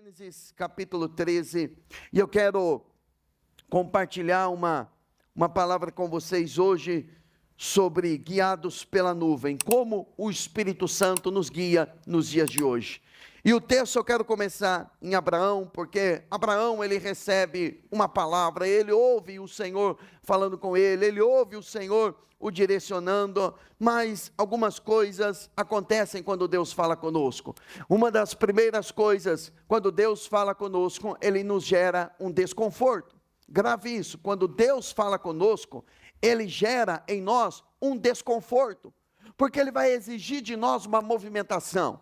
Gênesis capítulo 13, e eu quero compartilhar uma palavra com vocês hoje sobre guiados pela nuvem, como o Espírito Santo nos guia nos dias de hoje. E o texto eu quero começar em Abraão, porque Abraão ele recebe uma palavra, ele ouve o Senhor falando com ele ouve o Senhor o direcionando, mas algumas coisas acontecem quando Deus fala conosco. Uma das primeiras coisas, quando Deus fala conosco, ele nos gera um desconforto. Grave isso, quando Deus fala conosco, ele gera em nós um desconforto, porque ele vai exigir de nós uma movimentação.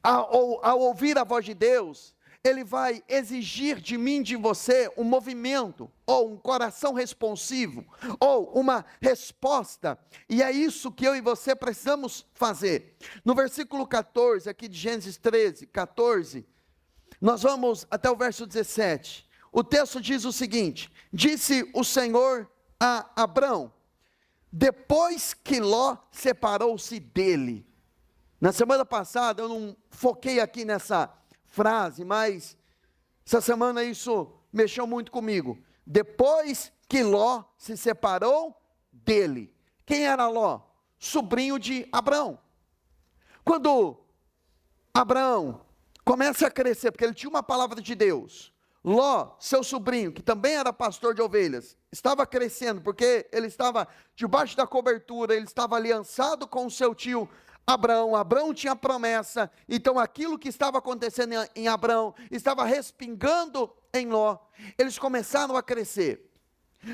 Ao ouvir a voz de Deus, ele vai exigir de mim, de você, um movimento, ou um coração responsivo, ou uma resposta, e é isso que eu e você precisamos fazer. No versículo 14, aqui de Gênesis 13, 14, nós vamos até o verso 17, o texto diz o seguinte: disse o Senhor a Abrão, depois que Ló separou-se dele. Na semana passada eu não foquei aqui nessa frase, mas essa semana isso mexeu muito comigo. Depois que Ló se separou dele. Quem era Ló? Sobrinho de Abrão. Quando Abraão começa a crescer, porque ele tinha uma palavra de Deus, Ló, seu sobrinho, que também era pastor de ovelhas, estava crescendo, porque ele estava debaixo da cobertura, ele estava aliançado com o seu tio Abraão tinha promessa, então aquilo que estava acontecendo em Abraão, estava respingando em Ló, eles começaram a crescer.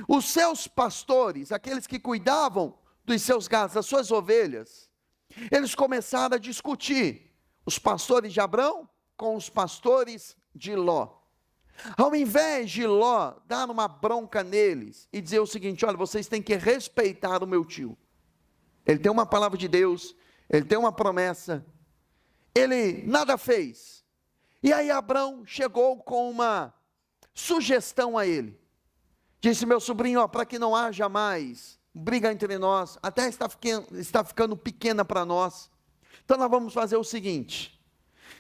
Os seus pastores, aqueles que cuidavam dos seus gados, das suas ovelhas, eles começaram a discutir, os pastores de Abraão com os pastores de Ló. Ao invés de Ló dar uma bronca neles e dizer o seguinte: olha, vocês têm que respeitar o meu tio, ele tem uma palavra de Deus, ele tem uma promessa, ele nada fez. E aí Abrão chegou com uma sugestão a ele, disse: meu sobrinho, para que não haja mais briga entre nós, até está ficando pequena para nós, então nós vamos fazer o seguinte: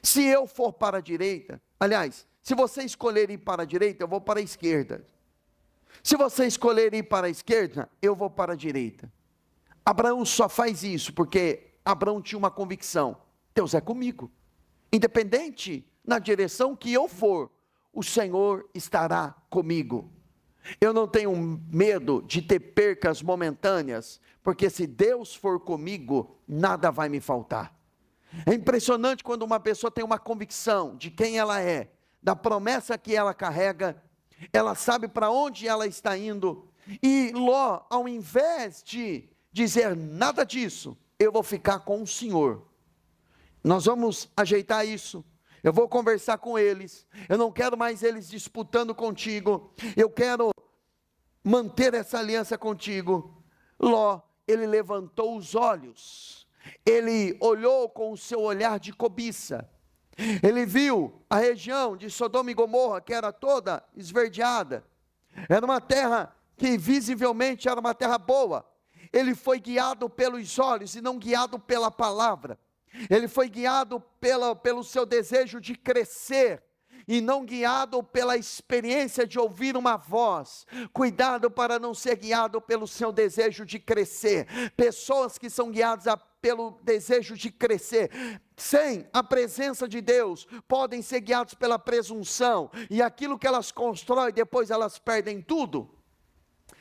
se eu for para a direita, aliás, se você escolher ir para a direita, eu vou para a esquerda, se você escolher ir para a esquerda, eu vou para a direita. Abraão só faz isso porque Abraão tinha uma convicção: Deus é comigo, independente na direção que eu for, o Senhor estará comigo. Eu não tenho medo de ter percas momentâneas, porque se Deus for comigo, nada vai me faltar. É impressionante quando uma pessoa tem uma convicção de quem ela é, da promessa que ela carrega, ela sabe para onde ela está indo. E Ló, ao invés de dizer nada disso, eu vou ficar com o Senhor, nós vamos ajeitar isso, eu vou conversar com eles, eu não quero mais eles disputando contigo, eu quero manter essa aliança contigo. Ló, ele levantou os olhos, ele olhou com o seu olhar de cobiça, ele viu a região de Sodoma e Gomorra, que era toda esverdeada, era uma terra que visivelmente era uma terra boa. Ele foi guiado pelos olhos e não guiado pela palavra. Ele foi guiado pelo seu desejo de crescer e não guiado pela experiência de ouvir uma voz. Cuidado para não ser guiado pelo seu desejo de crescer. Pessoas que são guiadas pelo desejo de crescer, sem a presença de Deus, podem ser guiados pela presunção, e aquilo que elas constroem, depois elas perdem tudo.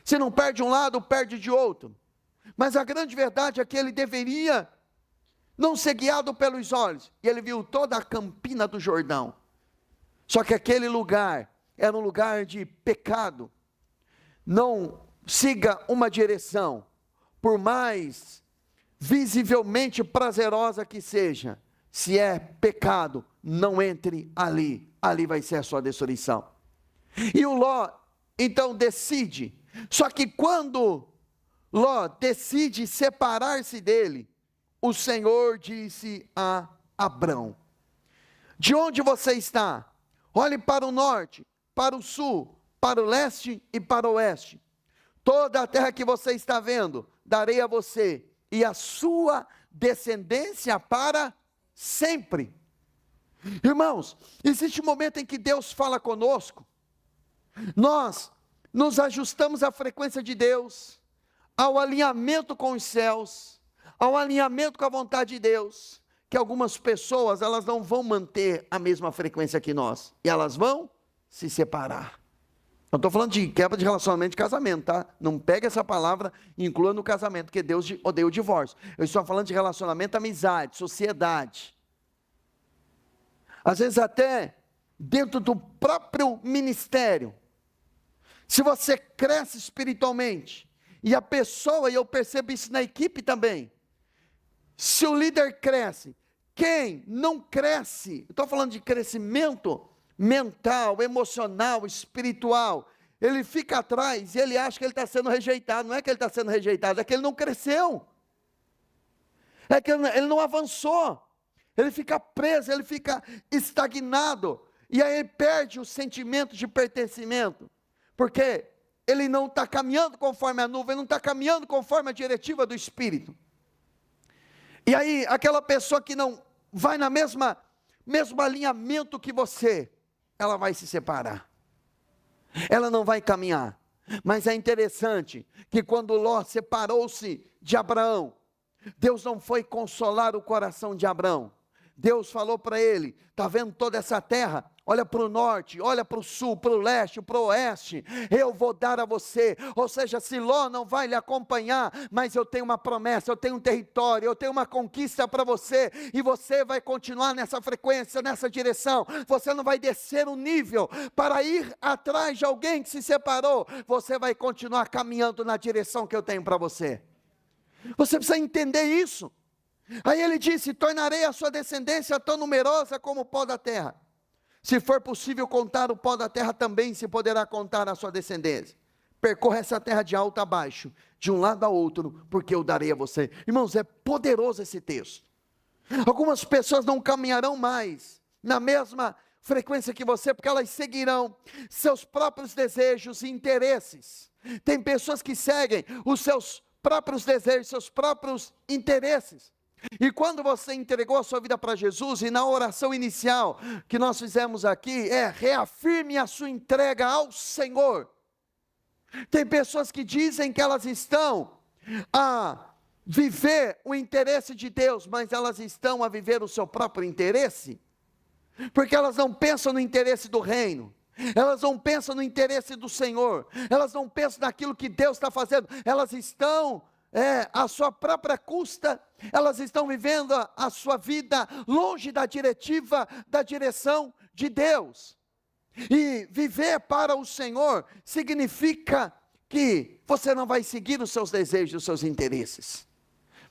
Se não perde um lado, perde de outro. Mas a grande verdade é que ele deveria não ser guiado pelos olhos, e ele viu toda a campina do Jordão, só que aquele lugar era um lugar de pecado. Não siga uma direção, por mais visivelmente prazerosa que seja, se é pecado, não entre ali, ali vai ser a sua destruição. E o Ló então decide, só que quando Ló decide separar-se dele, o Senhor disse a Abrão: de onde você está? Olhe para o norte, para o sul, para o leste e para o oeste. Toda a terra que você está vendo, darei a você e a sua descendência para sempre. Irmãos, existe um momento em que Deus fala conosco, nós nos ajustamos à frequência de Deus, ao alinhamento com os céus, ao alinhamento com a vontade de Deus, que algumas pessoas, elas não vão manter a mesma frequência que nós, e elas vão se separar. Eu estou falando de quebra de relacionamento de casamento, tá? Não pega essa palavra e inclua no casamento, porque Deus odeia o divórcio. Eu estou falando de relacionamento, amizade, sociedade. Às vezes até dentro do próprio ministério. Se você cresce espiritualmente, e a pessoa, e eu percebo isso na equipe também, se o líder cresce, quem não cresce, eu estou falando de crescimento mental, emocional, espiritual, ele fica atrás e ele acha que ele está sendo rejeitado. Não é que ele está sendo rejeitado, é que ele não cresceu, é que ele não avançou, ele fica preso, ele fica estagnado, e aí ele perde o sentimento de pertencimento, porque ele não está caminhando conforme a nuvem, ele não está caminhando conforme a diretiva do Espírito. E aí, aquela pessoa que não vai na mesmo alinhamento que você, ela vai se separar, ela não vai caminhar. Mas é interessante, que quando Ló separou-se de Abraão, Deus não foi consolar o coração de Abraão, Deus falou para ele, está vendo toda essa terra? Olha para o norte, olha para o sul, para o leste, para o oeste, eu vou dar a você. Ou seja, se Ló não vai lhe acompanhar, mas eu tenho uma promessa, eu tenho um território, eu tenho uma conquista para você, e você vai continuar nessa frequência, nessa direção, você não vai descer o nível, para ir atrás de alguém que se separou, você vai continuar caminhando na direção que eu tenho para você. Você precisa entender isso. Aí ele disse, tornarei a sua descendência tão numerosa como o pó da terra. Se for possível contar o pó da terra, também se poderá contar a sua descendência. Percorra essa terra de alto a baixo, de um lado a outro, porque eu darei a você. Irmãos, é poderoso esse texto. Algumas pessoas não caminharão mais na mesma frequência que você, porque elas seguirão seus próprios desejos e interesses. Tem pessoas que seguem os seus próprios desejos, seus próprios interesses. E quando você entregou a sua vida para Jesus, e na oração inicial que nós fizemos aqui, reafirme a sua entrega ao Senhor. Tem pessoas que dizem que elas estão a viver o interesse de Deus, mas elas estão a viver o seu próprio interesse, porque elas não pensam no interesse do reino, elas não pensam no interesse do Senhor, elas não pensam naquilo que Deus está fazendo, elas estão a sua própria custa, elas estão vivendo a sua vida longe da direção de Deus. E viver para o Senhor significa que você não vai seguir os seus desejos, os seus interesses.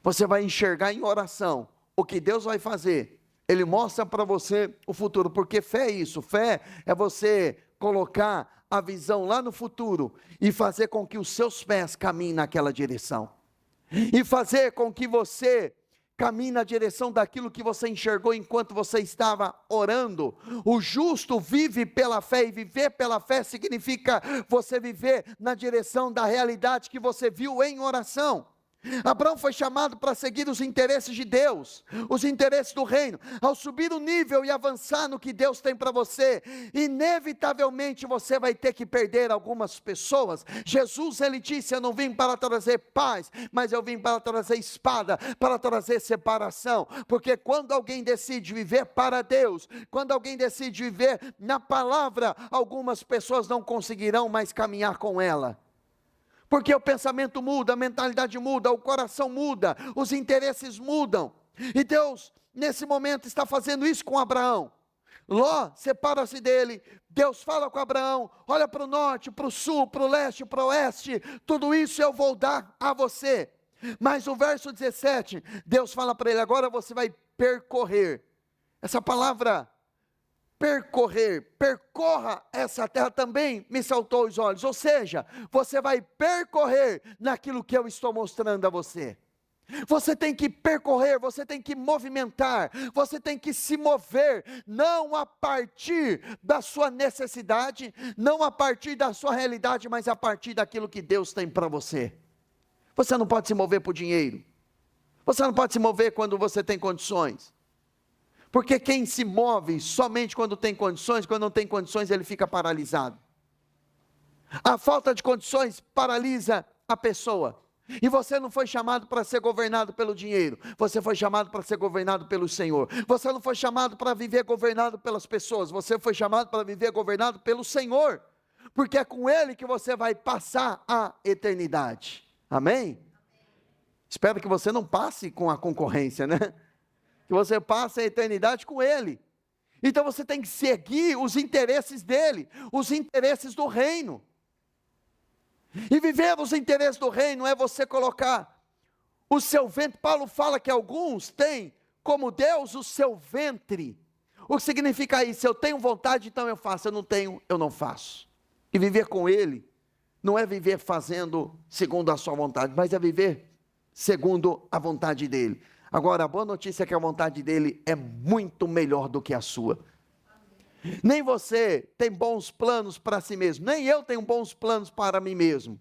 Você vai enxergar em oração o que Deus vai fazer. Ele mostra para você o futuro, porque fé é isso, fé é você colocar a visão lá no futuro e fazer com que os seus pés caminhem naquela direção. E fazer com que você caminhe na direção daquilo que você enxergou enquanto você estava orando. O justo vive pela fé, e viver pela fé significa você viver na direção da realidade que você viu em oração. Abraão foi chamado para seguir os interesses de Deus, os interesses do reino. Ao subir o nível e avançar no que Deus tem para você, inevitavelmente você vai ter que perder algumas pessoas. Jesus, ele disse, eu não vim para trazer paz, mas eu vim para trazer espada, para trazer separação. Porque quando alguém decide viver para Deus, quando alguém decide viver na palavra, algumas pessoas não conseguirão mais caminhar com ela. Porque o pensamento muda, a mentalidade muda, o coração muda, os interesses mudam. E Deus, nesse momento, está fazendo isso com Abraão. Ló separa-se dele, Deus fala com Abraão, olha para o norte, para o sul, para o leste, para o oeste, tudo isso eu vou dar a você. Mas o verso 17, Deus fala para ele, agora você vai percorrer. Essa palavra percorrer, percorra essa terra, também me saltou aos olhos. Ou seja, você vai percorrer naquilo que eu estou mostrando a você. Você tem que percorrer, você tem que movimentar, você tem que se mover, não a partir da sua necessidade, não a partir da sua realidade, mas a partir daquilo que Deus tem para você. Você não pode se mover por dinheiro, você não pode se mover quando você tem condições, Porque quem se move somente quando tem condições, quando não tem condições ele fica paralisado. A falta de condições paralisa a pessoa. E você não foi chamado para ser governado pelo dinheiro, você foi chamado para ser governado pelo Senhor. Você não foi chamado para viver governado pelas pessoas, você foi chamado para viver governado pelo Senhor, porque é com Ele que você vai passar a eternidade. Amém? Espero que você não passe com a concorrência, né? Que você passe a eternidade com Ele. Então você tem que seguir os interesses dEle, os interesses do reino. E viver os interesses do reino é você colocar o seu ventre. Paulo fala que alguns têm como Deus o seu ventre. O que significa isso? Eu tenho vontade, então eu faço. Eu não tenho, eu não faço. E viver com Ele não é viver fazendo segundo a sua vontade, mas é viver segundo a vontade dEle. Agora, a boa notícia é que a vontade dEle é muito melhor do que a sua. Nem você tem bons planos para si mesmo, nem eu tenho bons planos para mim mesmo.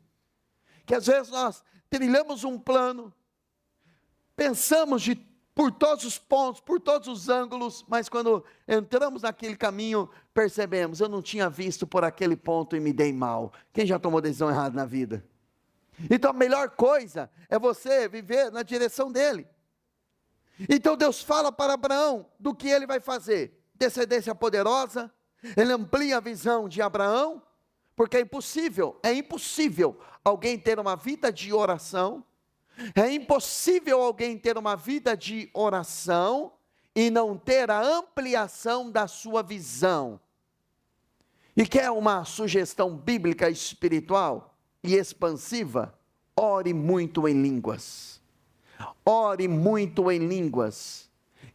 Que às vezes nós trilhamos um plano, pensamos por todos os pontos, por todos os ângulos, mas quando entramos naquele caminho, percebemos, eu não tinha visto por aquele ponto e me dei mal. Quem já tomou decisão errada na vida? Então a melhor coisa é você viver na direção dele. Então Deus fala para Abraão do que ele vai fazer. Descendência poderosa, ele amplia a visão de Abraão, porque é impossível alguém ter uma vida de oração, é impossível alguém ter uma vida de oração e não ter a ampliação da sua visão. E quer uma sugestão bíblica espiritual e expansiva? Ore muito em línguas, ore muito em línguas.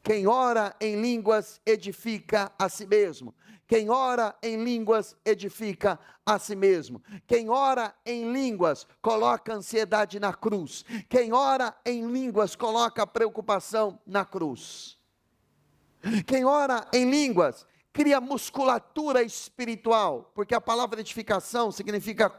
Quem ora em línguas edifica a si mesmo. Quem ora em línguas edifica a si mesmo. Quem ora em línguas coloca ansiedade na cruz. Quem ora em línguas coloca preocupação na cruz. Quem ora em línguas cria musculatura espiritual, porque a palavra edificação significa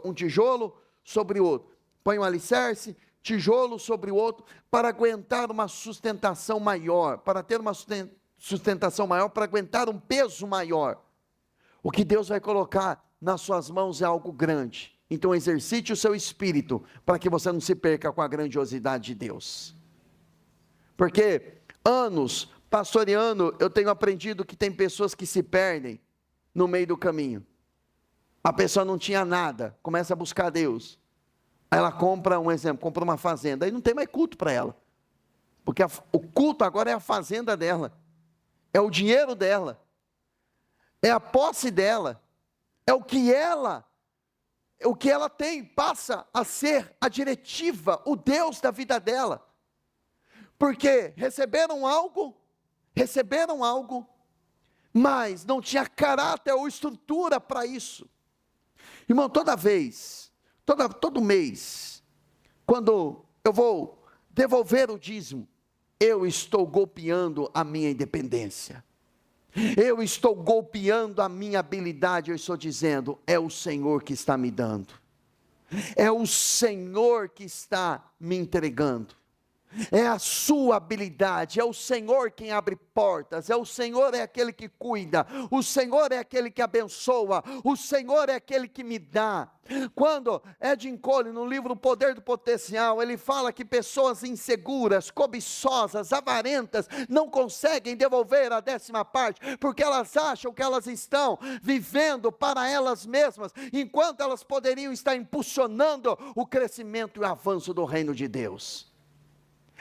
um tijolo sobre o outro. Põe um alicerce, tijolo sobre o outro, para aguentar uma sustentação maior, para ter uma sustentação maior, para aguentar um peso maior. O que Deus vai colocar nas suas mãos é algo grande. Então exercite o seu espírito, para que você não se perca com a grandiosidade de Deus. Porque anos pastoreando, eu tenho aprendido que tem pessoas que se perdem no meio do caminho. A pessoa não tinha nada, começa a buscar Deus. Aí ela compra, um exemplo, compra uma fazenda, aí não tem mais culto para ela, porque o culto agora é a fazenda dela, é o dinheiro dela, é a posse dela, é o que ela tem, passa a ser a diretiva, o Deus da vida dela, porque receberam algo, mas não tinha caráter ou estrutura para isso. Irmão, todo mês, quando eu vou devolver o dízimo, eu estou golpeando a minha independência, eu estou golpeando a minha habilidade, eu estou dizendo, é o Senhor que está me dando, é o Senhor que está me entregando, é a sua habilidade, é o Senhor quem abre portas, é o Senhor é aquele que cuida, o Senhor é aquele que abençoa, o Senhor é aquele que me dá. Quando Ed Cole, no livro O Poder do Potencial, ele fala que pessoas inseguras, cobiçosas, avarentas, não conseguem devolver a 10ª parte, porque elas acham que elas estão vivendo para elas mesmas, enquanto elas poderiam estar impulsionando o crescimento e o avanço do reino de Deus.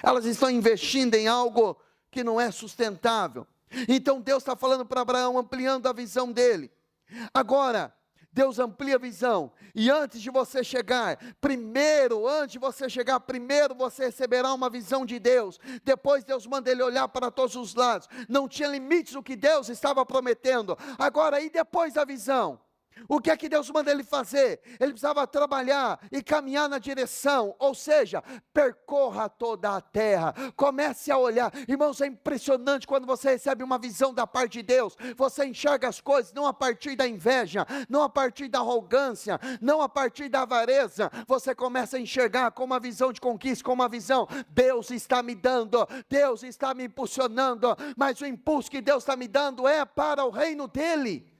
Elas estão investindo em algo que não é sustentável. Então Deus está falando para Abraão, ampliando a visão dele. Agora, Deus amplia a visão, e antes de você chegar, primeiro você receberá uma visão de Deus, depois Deus manda ele olhar para todos os lados, não tinha limites o que Deus estava prometendo. Agora, e depois da visão? O que é que Deus manda ele fazer? Ele precisava trabalhar e caminhar na direção, ou seja, percorra toda a terra, comece a olhar. Irmãos, é impressionante quando você recebe uma visão da parte de Deus, você enxerga as coisas não a partir da inveja, não a partir da arrogância, não a partir da avareza, você começa a enxergar com uma visão de conquista, com uma visão, Deus está me dando, Deus está me impulsionando, mas o impulso que Deus está me dando é para o reino dEle.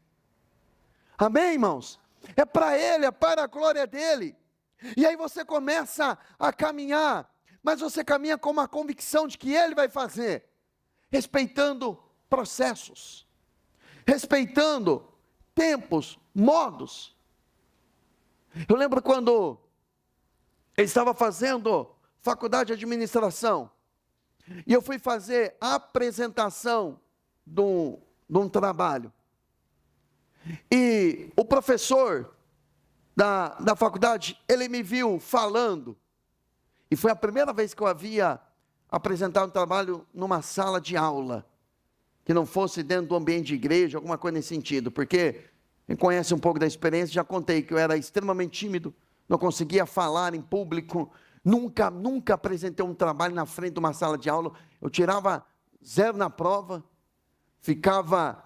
Amém, irmãos? É para Ele, é para a glória dEle. E aí você começa a caminhar, mas você caminha com uma convicção de que Ele vai fazer, respeitando processos, respeitando tempos, modos. Eu lembro quando eu estava fazendo faculdade de administração, e eu fui fazer a apresentação de um trabalho. E o professor da faculdade, ele me viu falando, e foi a primeira vez que eu havia apresentado um trabalho numa sala de aula, que não fosse dentro do ambiente de igreja, alguma coisa nesse sentido, porque quem conhece um pouco da experiência, já contei que eu era extremamente tímido, não conseguia falar em público, nunca apresentei um trabalho na frente de uma sala de aula, eu tirava 0 na prova, ficava...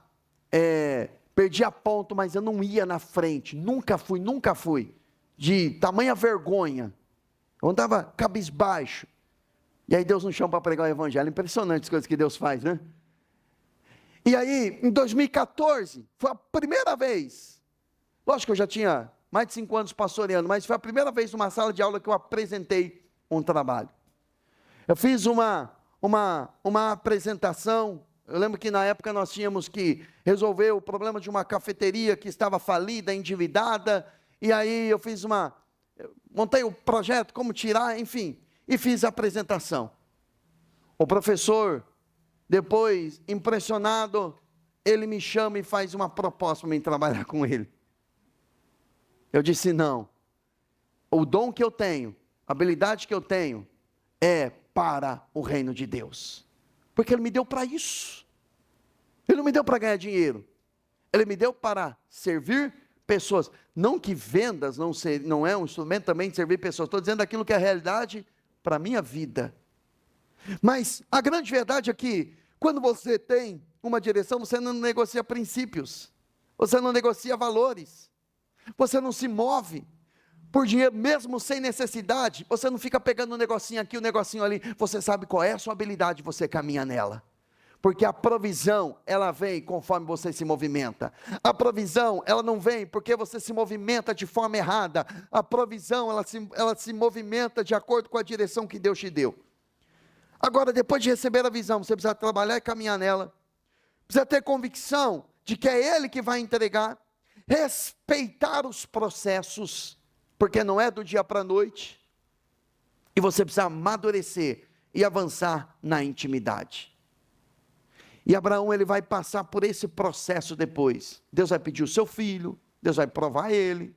perdia ponto, mas eu não ia na frente, nunca fui, de tamanha vergonha, eu andava cabisbaixo, e aí Deus nos chama para pregar o evangelho, impressionante as coisas que Deus faz, né? E aí, em 2014, foi a primeira vez, lógico que eu já tinha mais de 5 anos pastoreando, mas foi a primeira vez numa sala de aula que eu apresentei um trabalho. Eu fiz uma apresentação. Eu lembro que na época nós tínhamos que resolver o problema de uma cafeteria que estava falida, endividada, e aí eu montei o projeto, como tirar, enfim, e fiz a apresentação. O professor, depois, impressionado, ele me chama e faz uma proposta para mim trabalhar com ele. Eu disse não, o dom que eu tenho, a habilidade que eu tenho, é para o reino de Deus. Porque Ele me deu para isso. Ele não me deu para ganhar dinheiro. Ele me deu para servir pessoas. Não que vendas não é um instrumento também de servir pessoas. Estou dizendo aquilo que é a realidade para a minha vida. Mas a grande verdade é que, quando você tem uma direção, você não negocia princípios. Você não negocia valores. Você não se move por dinheiro, mesmo sem necessidade. Você não fica pegando um negocinho aqui, um negocinho ali. Você sabe qual é a sua habilidade, você caminha nela. Porque a provisão, ela vem conforme você se movimenta. A provisão, ela não vem porque você se movimenta de forma errada. A provisão, ela se movimenta de acordo com a direção que Deus te deu. Agora, depois de receber a visão, você precisa trabalhar e caminhar nela. Precisa ter convicção de que é Ele que vai entregar. Respeitar os processos, porque não é do dia para a noite, e você precisa amadurecer e avançar na intimidade. E Abraão, ele vai passar por esse processo depois. Deus vai pedir o seu filho, Deus vai provar ele,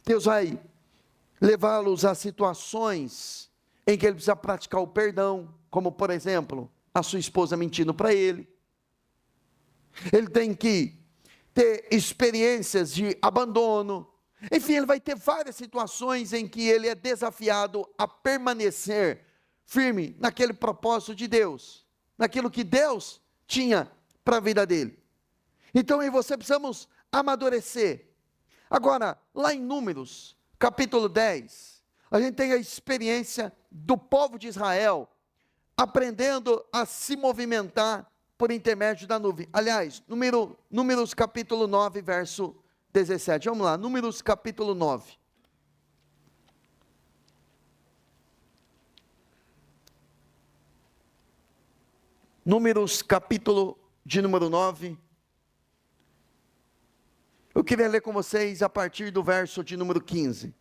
Deus vai levá-los a situações em que ele precisa praticar o perdão, como por exemplo, a sua esposa mentindo para ele. Ele tem que ter experiências de abandono, enfim, ele vai ter várias situações em que ele é desafiado a permanecer firme naquele propósito de Deus, naquilo que Deus tinha para a vida dele. Então eu e você precisamos amadurecer. Agora, lá em Números, capítulo 10, a gente tem a experiência do povo de Israel aprendendo a se movimentar por intermédio da nuvem. Aliás, Números capítulo 9, verso 17. Vamos lá, Números capítulo 9. Números capítulo de número 9. Eu queria ler com vocês a partir do verso de número 15.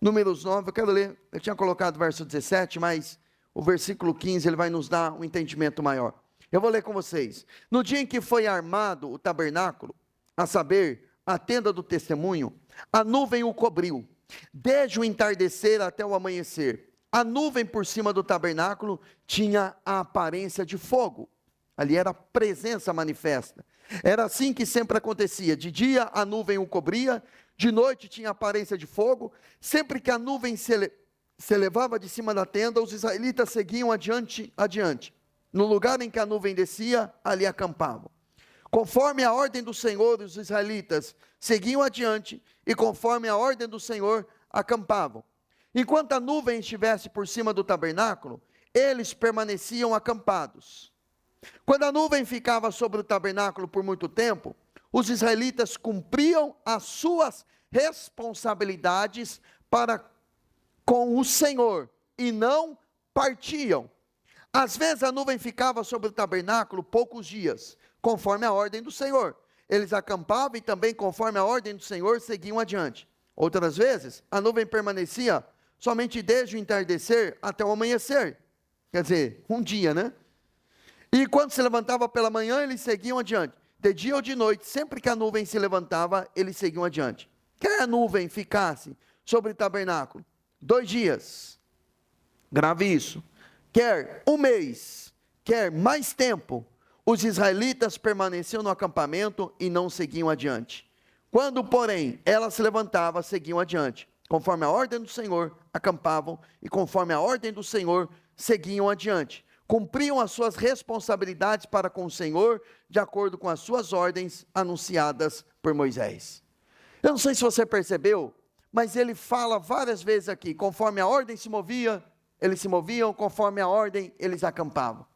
Números 9, eu quero ler, eu tinha colocado o verso 17, mas o versículo 15 ele vai nos dar um entendimento maior. Eu vou ler com vocês. No dia em que foi armado o tabernáculo, a saber, a tenda do testemunho, a nuvem o cobriu, desde o entardecer até o amanhecer. A nuvem por cima do tabernáculo tinha a aparência de fogo. Ali era a presença manifesta. Era assim que sempre acontecia: de dia a nuvem o cobria, de noite tinha aparência de fogo. Sempre que a nuvem se elevava de cima da tenda, os israelitas seguiam adiante. No lugar em que a nuvem descia, ali acampavam. Conforme a ordem do Senhor, os israelitas seguiam adiante, e conforme a ordem do Senhor, acampavam. Enquanto a nuvem estivesse por cima do tabernáculo, eles permaneciam acampados. Quando a nuvem ficava sobre o tabernáculo por muito tempo, os israelitas cumpriam as suas responsabilidades para com o Senhor, e não partiam. Às vezes a nuvem ficava sobre o tabernáculo poucos dias, conforme a ordem do Senhor. Eles acampavam e também, conforme a ordem do Senhor, seguiam adiante. Outras vezes, a nuvem permanecia somente desde o entardecer até o amanhecer. Quer dizer, um dia, né? E quando se levantava pela manhã, eles seguiam adiante. De dia ou de noite, sempre que a nuvem se levantava, eles seguiam adiante. Quer a nuvem ficasse sobre o tabernáculo 2 dias, grave isso. Quer um mês, quer mais tempo, os israelitas permaneciam no acampamento e não seguiam adiante. Quando, porém, ela se levantava, seguiam adiante. Conforme a ordem do Senhor, acampavam, e conforme a ordem do Senhor, seguiam adiante. Cumpriam as suas responsabilidades para com o Senhor, de acordo com as suas ordens anunciadas por Moisés. Eu não sei se você percebeu, mas ele fala várias vezes aqui: conforme a ordem se movia, eles se moviam, conforme a ordem, eles acampavam.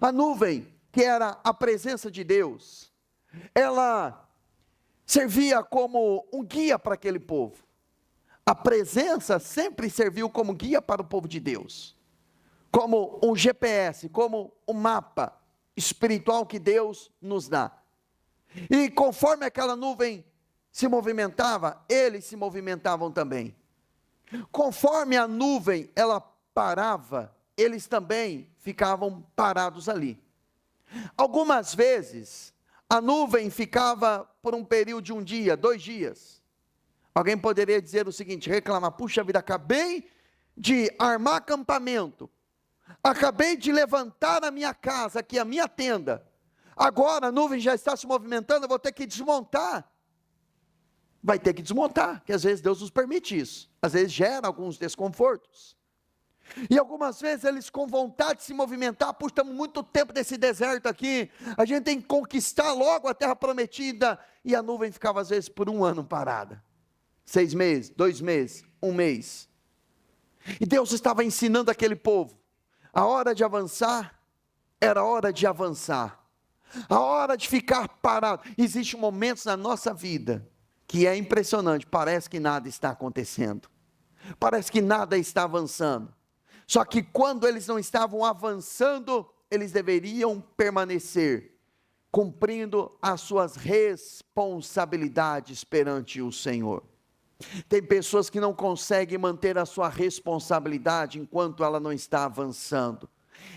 A nuvem, que era a presença de Deus, ela servia como um guia para aquele povo. A presença sempre serviu como guia para o povo de Deus, como um GPS, como um mapa espiritual que Deus nos dá. E conforme aquela nuvem se movimentava, eles se movimentavam também. Conforme a nuvem ela parava, eles também ficavam parados ali. Algumas vezes, a nuvem ficava por um período de 1 dia, 2 dias. Alguém poderia dizer o seguinte, reclamar: puxa vida, acabei de armar acampamento, acabei de levantar a minha casa, aqui a minha tenda, agora a nuvem já está se movimentando, eu vou ter que desmontar. Vai ter que desmontar, que às vezes Deus nos permite isso, às vezes gera alguns desconfortos. E algumas vezes eles com vontade de se movimentar: puxa, estamos muito tempo nesse deserto aqui, a gente tem que conquistar logo a terra prometida, e a nuvem ficava às vezes por 1 ano parada, 6 meses, 2 meses, 1 mês, e Deus estava ensinando aquele povo, a hora de avançar, era hora de avançar, a hora de ficar parado. Existem momentos na nossa vida, que é impressionante, parece que nada está acontecendo, parece que nada está avançando, só que quando eles não estavam avançando, eles deveriam permanecer, cumprindo as suas responsabilidades perante o Senhor. Tem pessoas que não conseguem manter a sua responsabilidade enquanto ela não está avançando.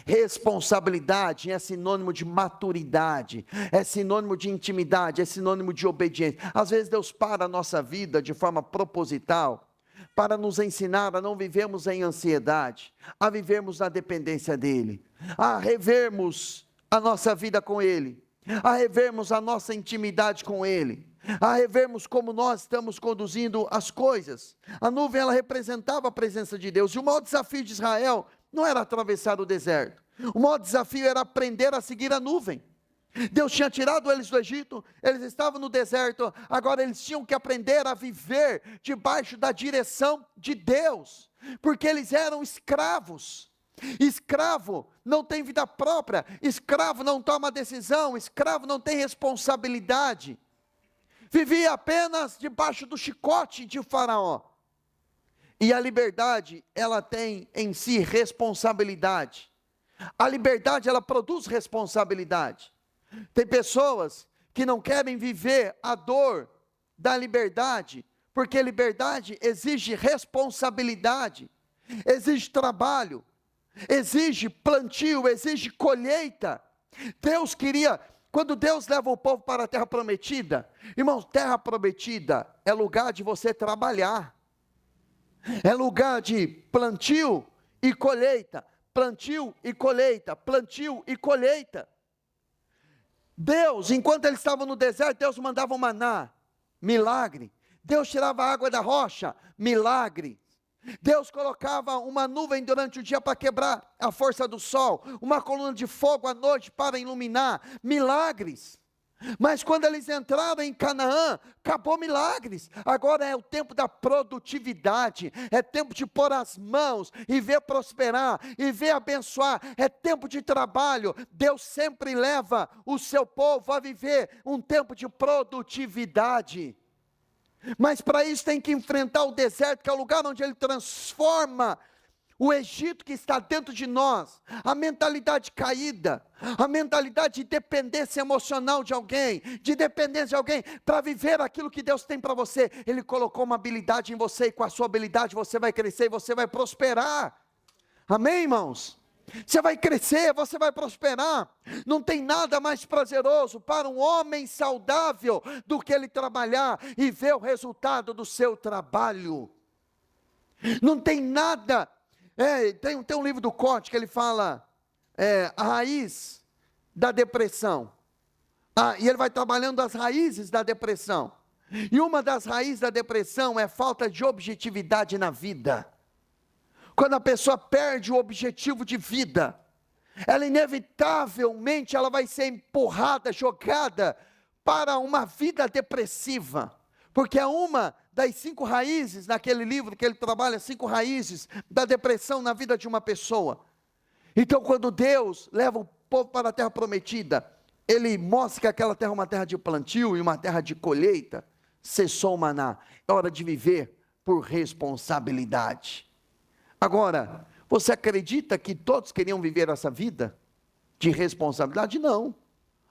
Responsabilidade é sinônimo de maturidade, é sinônimo de intimidade, é sinônimo de obediência. Às vezes Deus para a nossa vida de forma proposital, para nos ensinar a não vivermos em ansiedade, a vivermos na dependência dEle, a revermos a nossa vida com Ele, a revermos a nossa intimidade com Ele, a revermos como nós estamos conduzindo as coisas. A nuvem, ela representava a presença de Deus, e o maior desafio de Israel não era atravessar o deserto, o maior desafio era aprender a seguir a nuvem. Deus tinha tirado eles do Egito, eles estavam no deserto, agora eles tinham que aprender a viver debaixo da direção de Deus, porque eles eram escravos. Escravo não tem vida própria, escravo não toma decisão, escravo não tem responsabilidade, vivia apenas debaixo do chicote de Faraó. E a liberdade, ela tem em si responsabilidade. A liberdade, ela produz responsabilidade. Tem pessoas que não querem viver a dor da liberdade, porque liberdade exige responsabilidade, exige trabalho, exige plantio, exige colheita. Deus queria, quando Deus leva o povo para a terra prometida, irmãos, terra prometida é lugar de você trabalhar, é lugar de plantio e colheita, plantio e colheita, plantio e colheita. Deus, enquanto eles estavam no deserto, Deus mandava o maná, milagre. Deus tirava a água da rocha, milagre. Deus colocava uma nuvem durante o dia para quebrar a força do sol, uma coluna de fogo à noite para iluminar, milagres. Mas quando eles entraram em Canaã, acabou milagres. Agora é o tempo da produtividade, é tempo de pôr as mãos e ver prosperar, e ver abençoar, é tempo de trabalho. Deus sempre leva o seu povo a viver um tempo de produtividade. Mas para isso tem que enfrentar o deserto, que é o lugar onde Ele transforma o Egito que está dentro de nós, a mentalidade caída, a mentalidade de dependência emocional de alguém, de dependência de alguém, para viver aquilo que Deus tem para você. Ele colocou uma habilidade em você, e com a sua habilidade você vai crescer e você vai prosperar. Amém, irmãos? Você vai crescer, você vai prosperar. Não tem nada mais prazeroso para um homem saudável do que ele trabalhar e ver o resultado do seu trabalho. Não tem nada. Tem um livro do Cote que ele fala a raiz da depressão. E ele vai trabalhando as raízes da depressão. E uma das raízes da depressão é falta de objetividade na vida. Quando a pessoa perde o objetivo de vida, ela inevitavelmente ela vai ser empurrada, jogada para uma vida depressiva, porque é uma das 5 raízes, naquele livro que ele trabalha, 5 raízes da depressão na vida de uma pessoa. Então quando Deus leva o povo para a terra prometida, Ele mostra que aquela terra é uma terra de plantio e uma terra de colheita, cessou o maná, é hora de viver por responsabilidade. Agora, você acredita que todos queriam viver essa vida de responsabilidade? Não.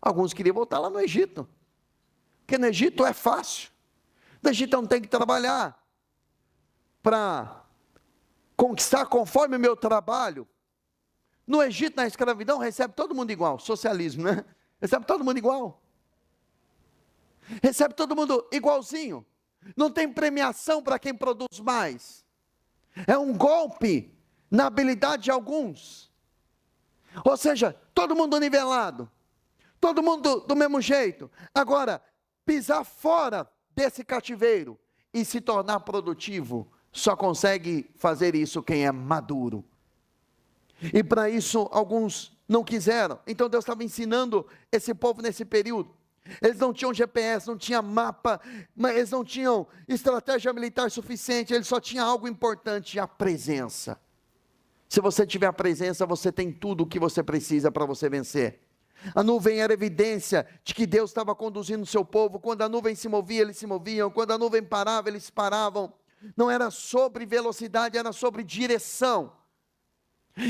Alguns queriam voltar lá no Egito, porque no Egito é fácil. No Egito eu não tenho que trabalhar para conquistar conforme o meu trabalho. No Egito, na escravidão, recebe todo mundo igual, socialismo, né? Recebe todo mundo igual. Recebe todo mundo igualzinho. Não tem premiação para quem produz mais. É um golpe na habilidade de alguns. Ou seja, todo mundo nivelado. Todo mundo do mesmo jeito. Agora, pisar fora desse cativeiro e se tornar produtivo, só consegue fazer isso quem é maduro. E para isso, alguns não quiseram. Então Deus estava ensinando esse povo nesse período. Eles não tinham GPS, não tinham mapa, mas eles não tinham estratégia militar suficiente, eles só tinham algo importante, a presença. Se você tiver a presença, você tem tudo o que você precisa para você vencer. A nuvem era evidência de que Deus estava conduzindo o seu povo. Quando a nuvem se movia, eles se moviam. Quando a nuvem parava, eles paravam. Não era sobre velocidade, era sobre direção.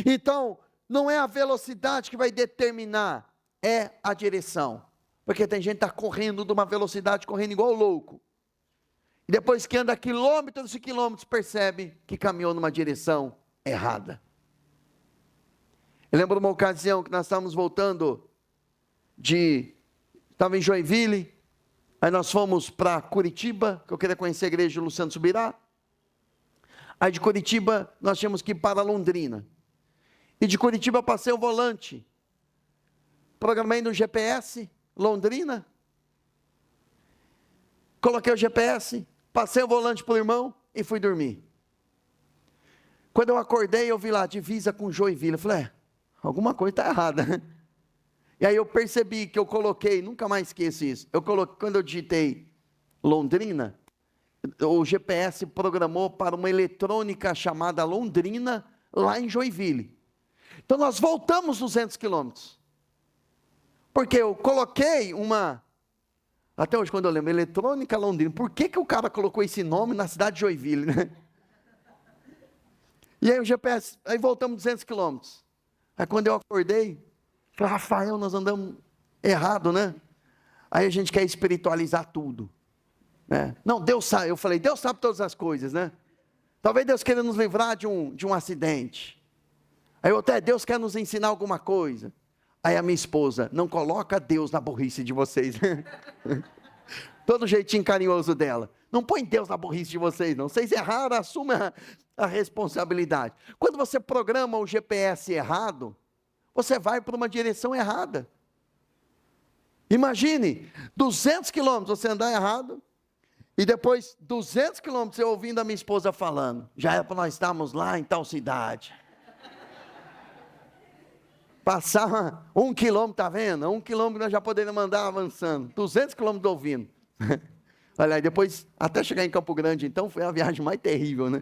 Então, não é a velocidade que vai determinar, é a direção. Porque tem gente que está correndo de uma velocidade, correndo igual louco. E depois que anda quilômetros e quilômetros, percebe que caminhou numa direção errada. Eu lembro uma ocasião que nós estávamos voltando estava em Joinville, aí nós fomos para Curitiba, que eu queria conhecer a igreja de Luciano Subirá. Aí de Curitiba nós tínhamos que ir para Londrina. E de Curitiba passei o volante, programei no GPS, Londrina, coloquei o GPS, passei o volante para o irmão e fui dormir. Quando eu acordei, eu vi lá, divisa com Joinville, eu falei, alguma coisa está errada. E aí eu percebi que eu coloquei, nunca mais esqueço isso, quando eu digitei Londrina, o GPS programou para uma eletrônica chamada Londrina, lá em Joinville. Então nós voltamos 200 quilômetros, porque eu coloquei até hoje quando eu lembro, eletrônica Londrina, por que o cara colocou esse nome na cidade de Joinville, né? E aí o GPS, aí voltamos 200 quilômetros, aí quando eu acordei, falei, Rafael, nós andamos errado, né? Aí a gente quer espiritualizar tudo, né? Não, Deus sabe, eu falei, Deus sabe todas as coisas, né? Talvez Deus queira nos livrar de um acidente. Aí Deus quer nos ensinar alguma coisa. Aí a minha esposa, não coloca Deus na burrice de vocês. Todo jeitinho carinhoso dela. Não põe Deus na burrice de vocês, não. Vocês erraram, assumam a responsabilidade. Quando você programa o GPS errado, você vai para uma direção errada. Imagine, 200 quilômetros você andar errado, e depois 200 quilômetros eu ouvindo a minha esposa falando, já era para nós estarmos lá em tal cidade. Passar 1 quilômetro, tá vendo? 1 quilômetro nós já poderíamos andar avançando, 200 quilômetros ouvindo. Olha aí, depois, até chegar em Campo Grande, então, foi a viagem mais terrível, né?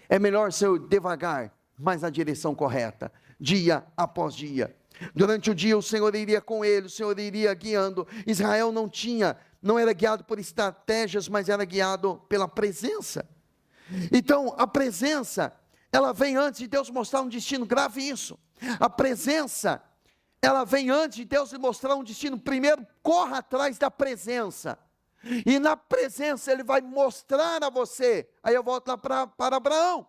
É melhor ser devagar, mas na direção correta, dia após dia. Durante o dia o Senhor iria com ele, o Senhor iria guiando. Israel não era guiado por estratégias, mas era guiado pela presença. Então, a presença, ela vem antes de Deus mostrar um destino. Grave isso. A presença, ela vem antes de Deus lhe mostrar um destino. Primeiro, corra atrás da presença. E na presença ele vai mostrar a você. Aí eu volto lá para Abraão.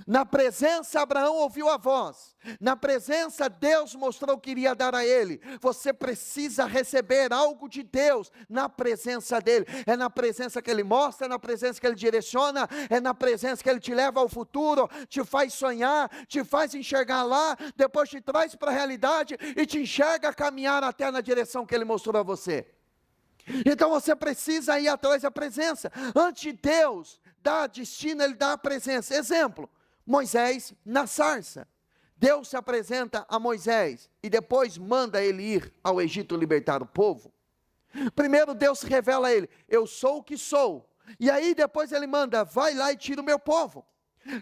Na presença Abraão ouviu a voz. Na presença Deus mostrou o que iria dar a ele. Você precisa receber algo de Deus na presença dele. É na presença que ele mostra, é na presença que ele direciona, é na presença que ele te leva ao futuro, te faz sonhar, te faz enxergar lá, depois te traz para a realidade e te enxerga caminhar até na direção que ele mostrou a você. Então você precisa ir atrás da presença. Antes de Deus dar destino, ele dá a presença. Exemplo, Moisés na sarça. Deus se apresenta a Moisés e depois manda ele ir ao Egito libertar o povo. Primeiro Deus revela a ele, eu sou o que sou. E aí depois ele manda, vai lá e tira o meu povo.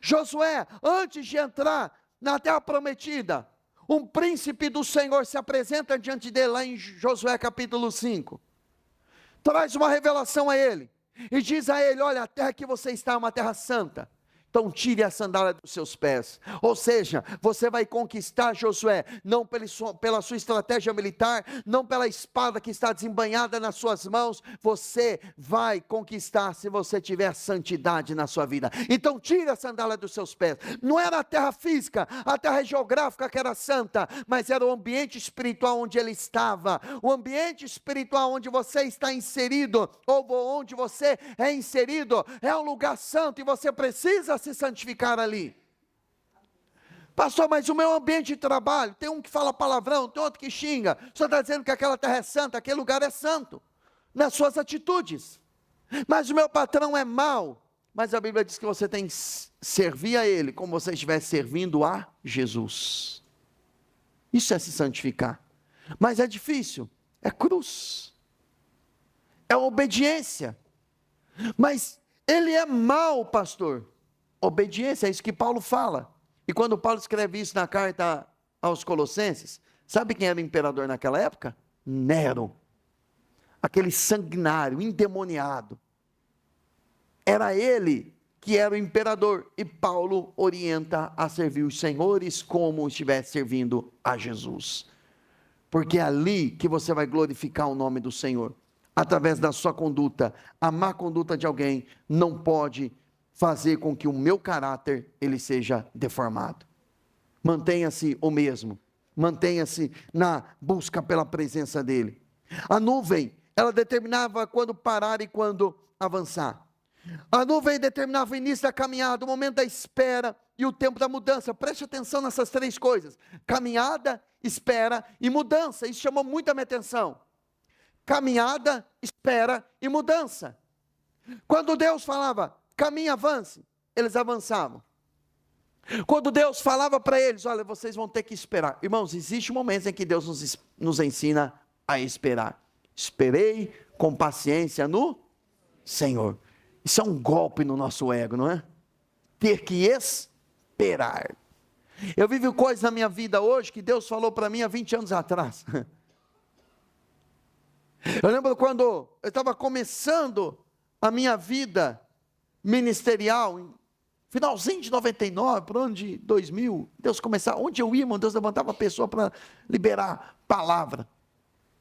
Josué, antes de entrar na terra prometida, um príncipe do Senhor se apresenta diante dele lá em Josué capítulo 5. Traz uma revelação a ele e diz a ele, olha, a terra que você está é uma terra santa. Então tire a sandália dos seus pés. Ou seja, você vai conquistar, Josué, não pela sua estratégia militar, não pela espada que está desembanhada nas suas mãos. Você vai conquistar se você tiver santidade na sua vida. Então tire a sandália dos seus pés. Não era a terra física, a terra geográfica que era santa, mas era o ambiente espiritual onde ele estava. O ambiente espiritual onde você está inserido, ou onde você é inserido, é um lugar santo e você precisa se santificar ali. Pastor, mas o meu ambiente de trabalho, tem um que fala palavrão, tem outro que xinga, o senhor está dizendo que aquela terra é santa, aquele lugar é santo, nas suas atitudes, mas o meu patrão é mau, mas a Bíblia diz que você tem que servir a ele, como você estivesse servindo a Jesus. Isso é se santificar, mas é difícil, é cruz, é obediência, mas ele é mau, pastor. Obediência, é isso que Paulo fala. E quando Paulo escreve isso na carta aos Colossenses, sabe quem era o imperador naquela época? Nero. Aquele sanguinário, endemoniado. Era ele que era o imperador. E Paulo orienta a servir os senhores como estivesse servindo a Jesus. Porque é ali que você vai glorificar o nome do Senhor. Através da sua conduta. A má conduta de alguém não pode fazer com que o meu caráter ele seja deformado. Mantenha-se o mesmo. Mantenha-se na busca pela presença dele. A nuvem, ela determinava quando parar e quando avançar. A nuvem determinava o início da caminhada, o momento da espera e o tempo da mudança. Preste atenção nessas três coisas. Caminhada, espera e mudança. Isso chamou muito a minha atenção. Caminhada, espera e mudança. Quando Deus falava, caminhe, avance, eles avançavam. Quando Deus falava para eles, olha, vocês vão ter que esperar. Irmãos, existe momentos em que Deus nos ensina a esperar. Esperei com paciência no Senhor. Isso é um golpe no nosso ego, não é? Ter que esperar. Eu vivo coisas na minha vida hoje que Deus falou para mim há 20 anos atrás. Eu lembro quando eu estava começando a minha vida ministerial, finalzinho de 99, para o ano de 2000, Deus começava, onde eu ia, irmão, Deus levantava a pessoa para liberar palavra.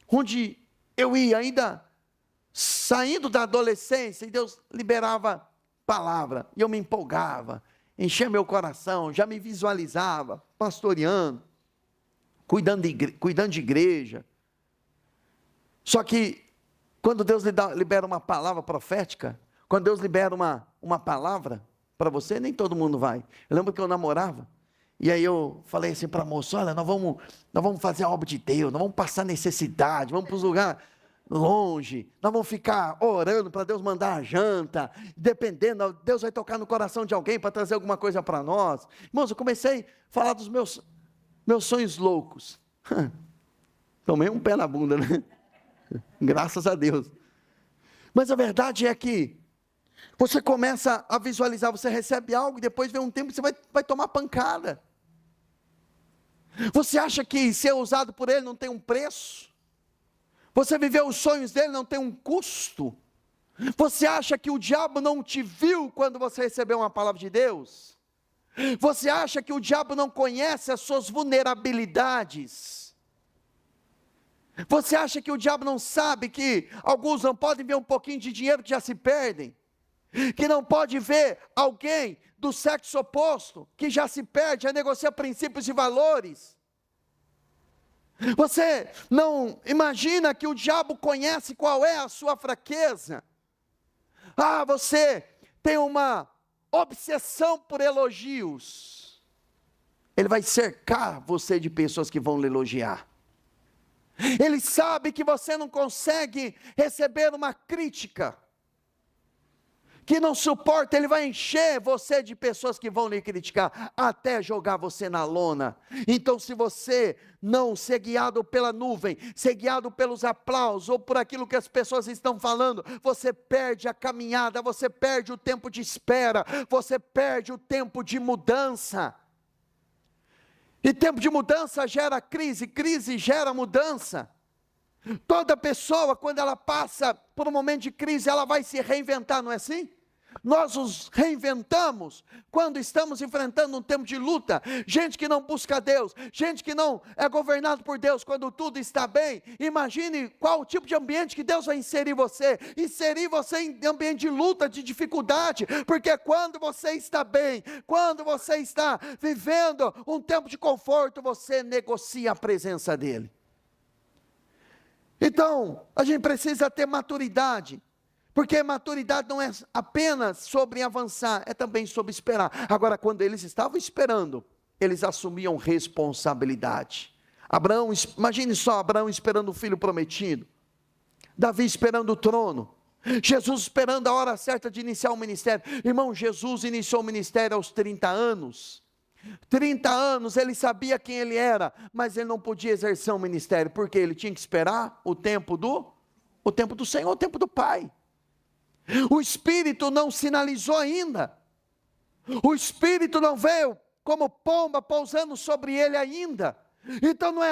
Onde eu ia, ainda saindo da adolescência, e Deus liberava palavra, e eu me empolgava, enchia meu coração, já me visualizava, pastoreando, cuidando de igreja. Só que, quando Deus libera uma palavra profética, quando Deus libera uma palavra para você, nem todo mundo vai. Eu lembro que eu namorava, E aí eu falei assim para a moça, olha, nós vamos fazer a obra de Deus, nós vamos passar necessidade, vamos para os lugares longe, nós vamos ficar orando para Deus mandar a janta, dependendo, Deus vai tocar no coração de alguém para trazer alguma coisa para nós. Irmãos, eu comecei a falar dos meus sonhos loucos. Tomei um pé na bunda, né? Graças a Deus. Mas a verdade é que você começa a visualizar, você recebe algo e depois vem um tempo que você vai tomar pancada. Você acha que ser usado por Ele não tem um preço? Você viver os sonhos dele não tem um custo? Você acha que o diabo não te viu quando você recebeu uma palavra de Deus? Você acha que o diabo não conhece as suas vulnerabilidades? Você acha que o diabo não sabe que alguns não podem ver um pouquinho de dinheiro que já se perdem? Que não pode ver alguém do sexo oposto que já se perde, já negocia princípios e valores? Você não imagina que o diabo conhece qual é a sua fraqueza? Você tem uma obsessão por elogios. Ele vai cercar você de pessoas que vão lhe elogiar. Ele sabe que você não consegue receber uma crítica, que não suporta, ele vai encher você de pessoas que vão lhe criticar, até jogar você na lona. Então, se você não ser guiado pela nuvem, ser guiado pelos aplausos, ou por aquilo que as pessoas estão falando, você perde a caminhada, você perde o tempo de espera, você perde o tempo de mudança. E tempo de mudança gera crise, crise gera mudança. Toda pessoa, quando ela passa por um momento de crise, ela vai se reinventar, não é assim? Nós nos reinventamos quando estamos enfrentando um tempo de luta. Gente que não busca Deus, gente que não é governado por Deus, quando tudo está bem. Imagine qual o tipo de ambiente que Deus vai inserir você em ambiente de luta, de dificuldade, porque quando você está bem, quando você está vivendo um tempo de conforto, você negocia a presença dEle. Então, a gente precisa ter maturidade, porque maturidade não é apenas sobre avançar, é também sobre esperar. Agora, quando eles estavam esperando, eles assumiam responsabilidade. Abraão, imagine só, Abraão esperando o filho prometido, Davi esperando o trono, Jesus esperando a hora certa de iniciar o ministério. Irmão, Jesus iniciou o ministério aos 30 anos, 30 anos, ele sabia quem ele era, mas ele não podia exercer um ministério, porque ele tinha que esperar o tempo do Senhor, o tempo do Pai. O Espírito não sinalizou ainda, o Espírito não veio como pomba pousando sobre ele ainda, então não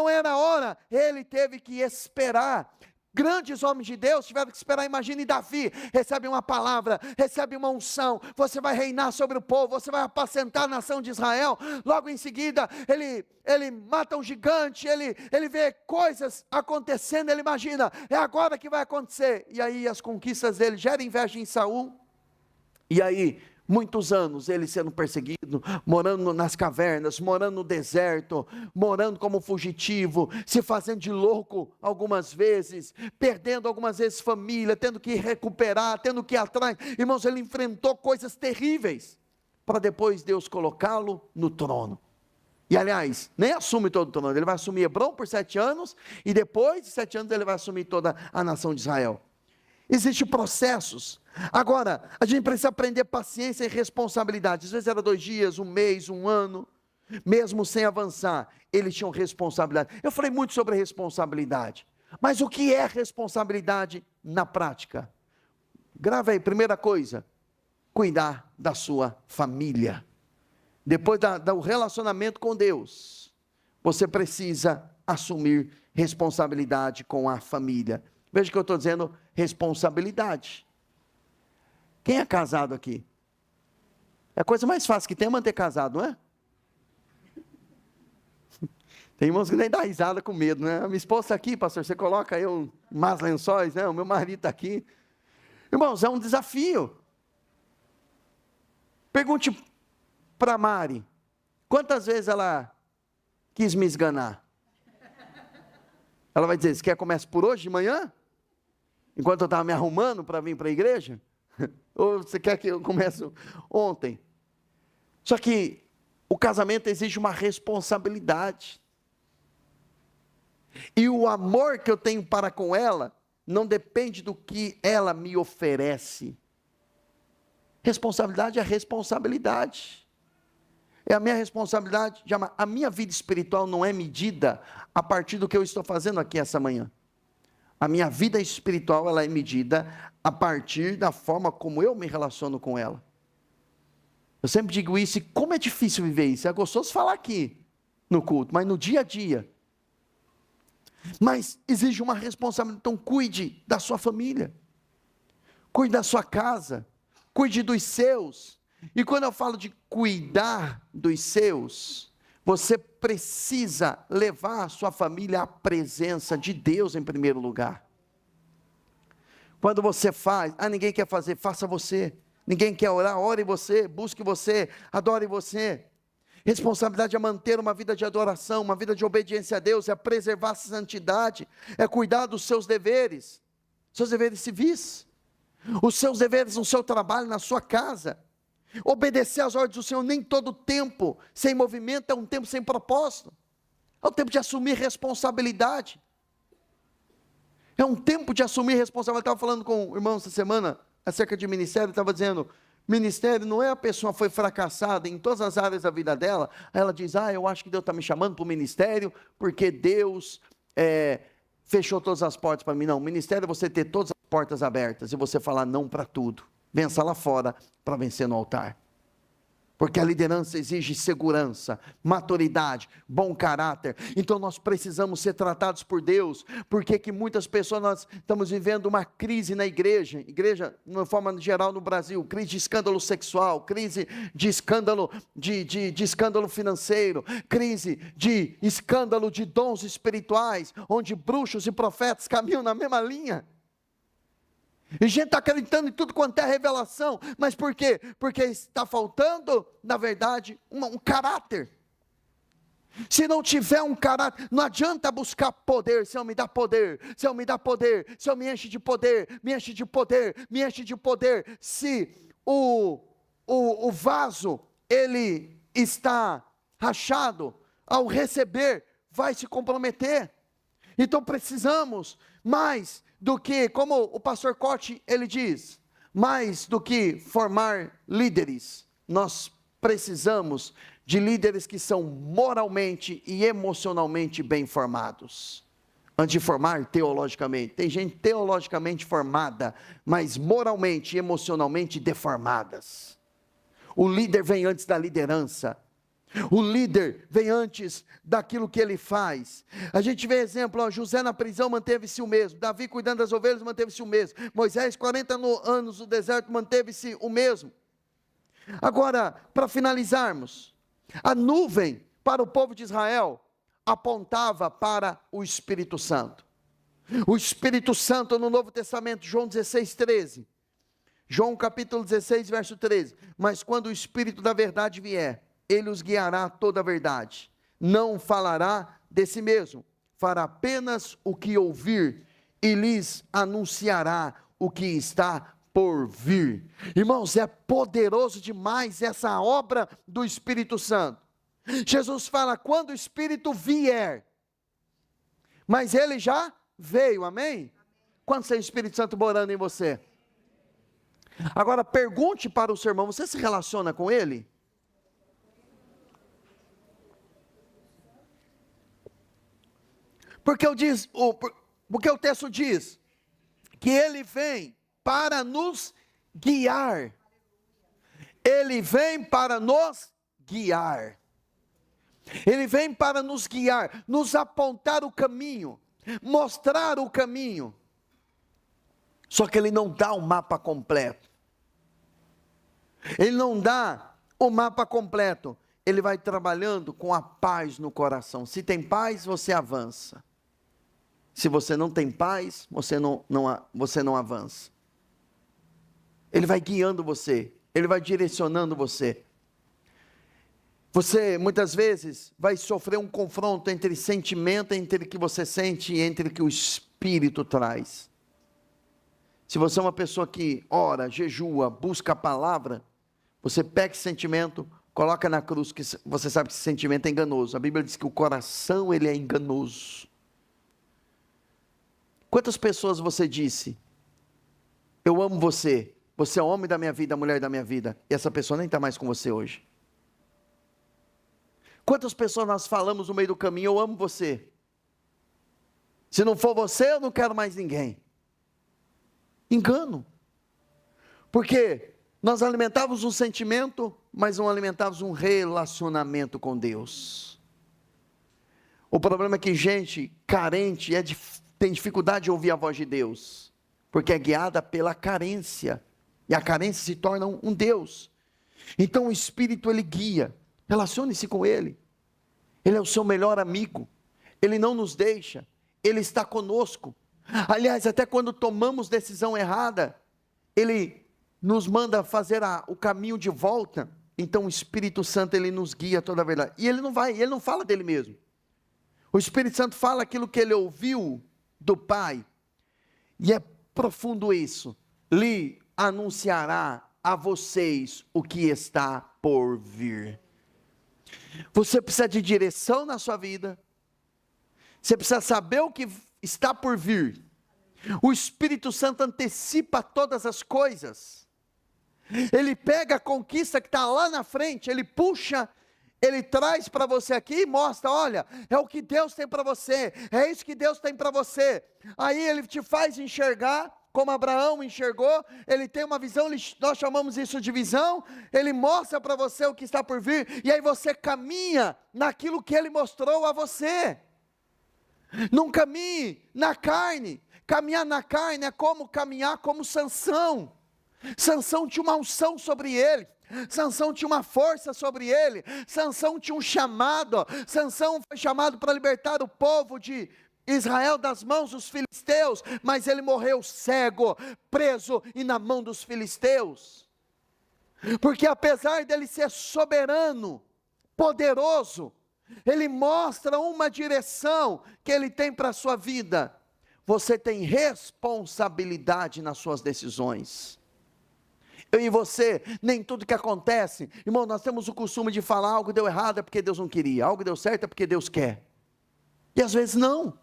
era hora, ele teve que esperar. Grandes homens de Deus tiveram que esperar. Imagine Davi, recebe uma palavra, recebe uma unção, você vai reinar sobre o povo, você vai apacentar a nação de Israel. Logo em seguida, ele mata um gigante, ele vê coisas acontecendo, ele imagina, é agora que vai acontecer. E aí as conquistas dele geram inveja em Saul, e aí muitos anos ele sendo perseguido, morando nas cavernas, morando no deserto, morando como fugitivo, se fazendo de louco algumas vezes, perdendo algumas vezes família, tendo que recuperar, tendo que ir atrás. Irmãos, ele enfrentou coisas terríveis, para depois Deus colocá-lo no trono. E aliás, nem assume todo o trono, ele vai assumir Hebrom por 7 anos, e depois de 7 anos ele vai assumir toda a nação de Israel. Existem processos. Agora, a gente precisa aprender paciência e responsabilidade. Às vezes era 2 dias, 1 mês, 1 ano, mesmo sem avançar, eles tinham responsabilidade. Eu falei muito sobre responsabilidade, mas o que é responsabilidade na prática? Grava aí, primeira coisa, cuidar da sua família. Depois do relacionamento com Deus, você precisa assumir responsabilidade com a família. Veja que eu estou dizendo responsabilidade. Quem é casado aqui? É a coisa mais fácil que tem manter casado, não é? Tem irmãos que nem dá risada com medo, né? A minha esposa está aqui, pastor, você coloca eu mais lençóis, né? O meu marido está aqui. Irmãos, é um desafio. Pergunte para Mari, quantas vezes ela quis me esganar? Ela vai dizer, você quer que comece por hoje de manhã? Enquanto eu estava me arrumando para vir para a igreja? Ou você quer que eu comece ontem? Só que o casamento exige uma responsabilidade. E o amor que eu tenho para com ela não depende do que ela me oferece. Responsabilidade é responsabilidade. É a minha responsabilidade. A minha vida espiritual não é medida a partir do que eu estou fazendo aqui essa manhã. A minha vida espiritual, ela é medida a partir da forma como eu me relaciono com ela. Eu sempre digo isso, e como é difícil viver isso. É gostoso falar aqui no culto, mas no dia a dia. Mas exige uma responsabilidade. Então cuide da sua família. Cuide da sua casa. Cuide dos seus. E quando eu falo de cuidar dos seus, você precisa levar a sua família à presença de Deus em primeiro lugar. Quando você faz, ninguém quer fazer, faça você. Ninguém quer orar, ore você, busque você, adore você. Responsabilidade é manter uma vida de adoração, uma vida de obediência a Deus, é preservar a santidade, é cuidar dos seus deveres civis, os seus deveres no seu trabalho, na sua casa. Obedecer às ordens do Senhor. Nem todo tempo sem movimento é um tempo sem propósito. É um tempo de assumir responsabilidade. É um tempo de assumir responsabilidade. Eu estava falando com o irmão essa semana acerca de ministério, estava dizendo, ministério não é a pessoa foi fracassada em todas as áreas da vida dela, aí ela diz, eu acho que Deus está me chamando para o ministério, porque Deus fechou todas as portas para mim. Não, o ministério é você ter todas as portas abertas, e você falar não para tudo. Vença lá fora para vencer no altar. Porque a liderança exige segurança, maturidade, bom caráter. Então nós precisamos ser tratados por Deus. Porque que muitas pessoas, nós estamos vivendo uma crise na igreja, de uma forma geral no Brasil, crise de escândalo sexual, crise de escândalo, de escândalo financeiro, crise de escândalo de dons espirituais, onde bruxos e profetas caminham na mesma linha. E gente está acreditando em tudo quanto é revelação, mas por quê? Porque está faltando, na verdade, um caráter. Se não tiver um caráter, não adianta buscar poder. Senhor, me dá poder, Senhor, me dá poder, Senhor, me enche de poder, me enche de poder, me enche de poder. Se o vaso, ele está rachado, ao receber, vai se comprometer. Então precisamos mais do que, como o pastor Cote, ele diz, mais do que formar líderes, nós precisamos de líderes que são moralmente e emocionalmente bem formados. Antes de formar teologicamente, tem gente teologicamente formada, mas moralmente e emocionalmente deformadas. O líder vem antes da liderança. O líder vem antes daquilo que ele faz. A gente vê exemplo, José na prisão manteve-se o mesmo, Davi cuidando das ovelhas manteve-se o mesmo, Moisés 40 anos no deserto manteve-se o mesmo. Agora, para finalizarmos, a nuvem para o povo de Israel apontava para o Espírito Santo. O Espírito Santo no Novo Testamento, João 16, 13. João capítulo 16, verso 13. Mas quando o Espírito da verdade vier, ele os guiará a toda a verdade. Não falará de si mesmo, fará apenas o que ouvir e lhes anunciará o que está por vir. Irmãos, é poderoso demais essa obra do Espírito Santo. Jesus fala, quando o Espírito vier, mas ele já veio, amém? Quantos tem o Espírito Santo morando em você? Agora pergunte para o seu irmão, você se relaciona com ele? Porque o texto diz que ele vem para nos guiar. Ele vem para nos guiar. Ele vem para nos guiar, nos apontar o caminho, mostrar o caminho. Só que ele não dá o mapa completo. Ele não dá o mapa completo. Ele vai trabalhando com a paz no coração. Se tem paz, você avança. Se você não tem paz, você não avança. Ele vai guiando você, ele vai direcionando você. Você muitas vezes vai sofrer um confronto entre sentimento, entre o que você sente e entre o que o Espírito traz. Se você é uma pessoa que ora, jejua, busca a palavra, você pega esse sentimento, coloca na cruz, que você sabe que esse sentimento é enganoso. A Bíblia diz que o coração, ele é enganoso. Quantas pessoas você disse, eu amo você, você é o homem da minha vida, a mulher da minha vida, e essa pessoa nem está mais com você hoje? Quantas pessoas nós falamos no meio do caminho, eu amo você, se não for você, eu não quero mais ninguém? Engano, porque nós alimentávamos um sentimento, mas não alimentávamos um relacionamento com Deus. O problema é que gente carente tem dificuldade de ouvir a voz de Deus, porque é guiada pela carência, e a carência se torna um Deus. Então o Espírito, ele guia, relacione-se com Ele, Ele é o seu melhor amigo, Ele não nos deixa, Ele está conosco. Aliás, até quando tomamos decisão errada, Ele nos manda fazer o caminho de volta. Então o Espírito Santo, ele nos guia a toda a verdade, e ele não fala dele mesmo. O Espírito Santo fala aquilo que ele ouviu do Pai, e é profundo isso. Lhe anunciará a vocês o que está por vir. Você precisa de direção na sua vida, você precisa saber o que está por vir. O Espírito Santo antecipa todas as coisas, ele pega a conquista que está lá na frente, ele puxa, ele traz para você aqui e mostra, olha, é o que Deus tem para você, é isso que Deus tem para você. Aí ele te faz enxergar, como Abraão enxergou, ele tem uma visão, nós chamamos isso de visão, ele mostra para você o que está por vir, e aí você caminha naquilo que ele mostrou a você. Não caminhe na carne. Caminhar na carne é como caminhar como Sansão. Sansão tinha uma unção sobre ele, Sansão tinha uma força sobre ele, Sansão tinha um chamado, Sansão foi chamado para libertar o povo de Israel das mãos dos filisteus, mas ele morreu cego, preso e na mão dos filisteus, porque apesar dele ser soberano, poderoso, ele mostra uma direção que ele tem para a sua vida. Você tem responsabilidade nas suas decisões. Eu e você, nem tudo que acontece, irmão, nós temos o costume de falar, algo deu errado é porque Deus não queria, algo deu certo é porque Deus quer, e às vezes não,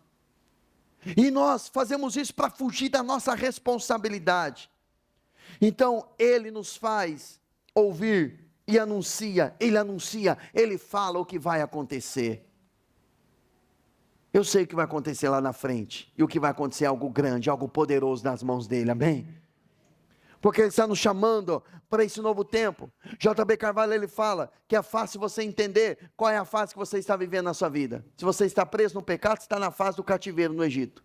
e nós fazemos isso para fugir da nossa responsabilidade. Então ele nos faz ouvir e anuncia, ele fala o que vai acontecer. Eu sei o que vai acontecer lá na frente, e o que vai acontecer é algo grande, algo poderoso nas mãos dele, amém? Porque ele está nos chamando para esse novo tempo. J.B. Carvalho, ele fala que é fácil você entender qual é a fase que você está vivendo na sua vida. Se você está preso no pecado, você está na fase do cativeiro no Egito.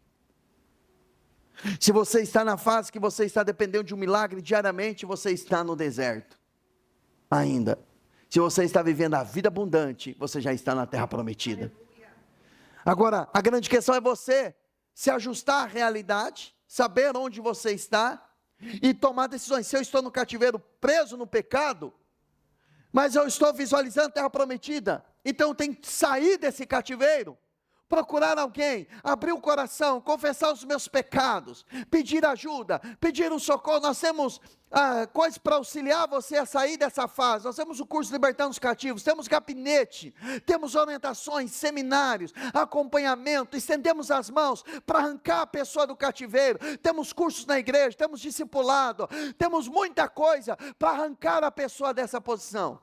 Se você está na fase que você está dependendo de um milagre diariamente, você está no deserto ainda. Se você está vivendo a vida abundante, você já está na terra prometida. Agora, a grande questão é você se ajustar à realidade, saber onde você está e tomar decisões. Se eu estou no cativeiro, preso no pecado, mas eu estou visualizando a terra prometida, então eu tenho que sair desse cativeiro, procurar alguém, abrir o coração, confessar os meus pecados, pedir ajuda, pedir um socorro. Nós temos coisas para auxiliar você a sair dessa fase. Nós temos o curso Libertando os Cativos, temos gabinete, temos orientações, seminários, acompanhamento, estendemos as mãos para arrancar a pessoa do cativeiro, temos cursos na igreja, temos discipulado, temos muita coisa para arrancar a pessoa dessa posição.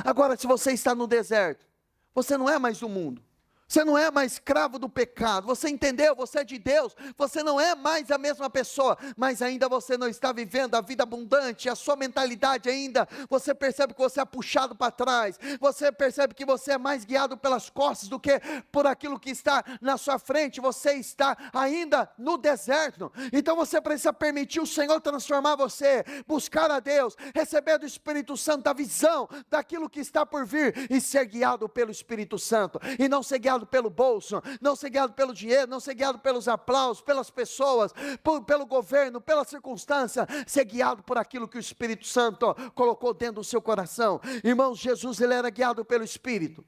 Agora, se você está no deserto, você não é mais do mundo, você não é mais escravo do pecado, você entendeu, você é de Deus, você não é mais a mesma pessoa, mas ainda você não está vivendo a vida abundante, a sua mentalidade ainda, você percebe que você é puxado para trás, você percebe que você é mais guiado pelas costas do que por aquilo que está na sua frente, você está ainda no deserto. Então você precisa permitir o Senhor transformar você, buscar a Deus, receber do Espírito Santo a visão daquilo que está por vir e ser guiado pelo Espírito Santo, e não ser guiado pelo bolso, não ser guiado pelo dinheiro, não ser guiado pelos aplausos, pelas pessoas, pelo governo, pela circunstância, ser guiado por aquilo que o Espírito Santo colocou dentro do seu coração. Irmãos, Jesus, ele era guiado pelo Espírito.